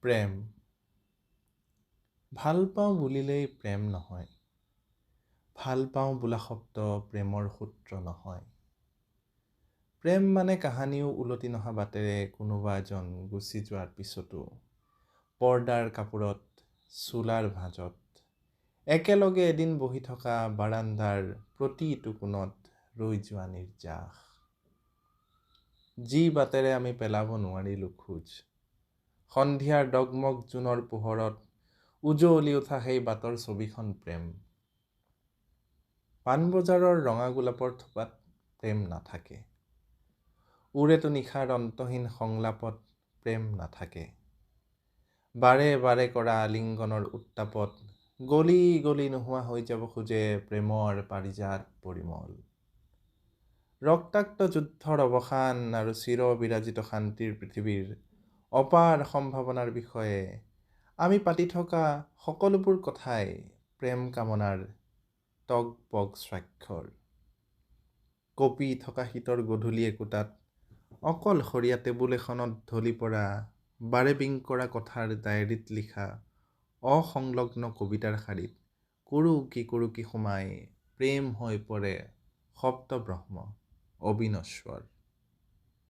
প্ৰেম ভাল পাওঁ বুলিলেই প্ৰেম নহয়। ভাল পাওঁ বোলা শব্দ প্ৰেমৰ সূত্ৰ নহয়। প্ৰেম মানে কাহানিও উলটি নহা বাটেৰে কোনোবা এজন গুচি যোৱাৰ পিছতো পৰ্দাৰ কাপোৰত চোলাৰ ভাঁজত একেলগে এদিন বহি থকা বাৰান্দাৰ প্ৰতিটো কোণত ৰৈ যোৱা নিৰ্যাস। যি বাটেৰে আমি পেলাব নোৱাৰিলোঁ খোজ, সন্ধিয়াৰ দগমগ জোনৰ পোহৰত উজলি উঠা সেই বাটৰ ছবিখন প্ৰেম। পাণবজাৰৰ ৰঙা গোলাপৰ থোপাত প্ৰেম নাথাকে। উৰেতো নিশাৰ অন্তহীন সংলাপত প্ৰেম নাথাকে। বাৰে বাৰে কৰা আলিংগনৰ উত্তাপত গলি গলি নোহোৱা হৈ যাব খোজে প্ৰেমৰ পাৰিজাত পৰিমল। ৰক্তাক্ত যুদ্ধৰ অৱসান আৰু চিৰ বিৰাজিত শান্তিৰ পৃথিৱীৰ অপাৰ সম্ভাৱনাৰ বিষয়ে আমি পাতি থকা সকলোবোৰ কথাই প্ৰেম কামনাৰ টগবগ স্বাক্ষৰ। কঁপি থকা শীতৰ গধূলি একোটাত অকলশৰীয়া টেবুল এখনত ঢলি পৰা বাৰে বিংকৰা কথাৰ ডায়েৰীত লিখা অসংলগ্ন কবিতাৰ শাৰীত কুৰুকি সোমাই প্ৰেম হৈ পৰে শব্দব্ৰহ্ম অবিনশ্বৰ।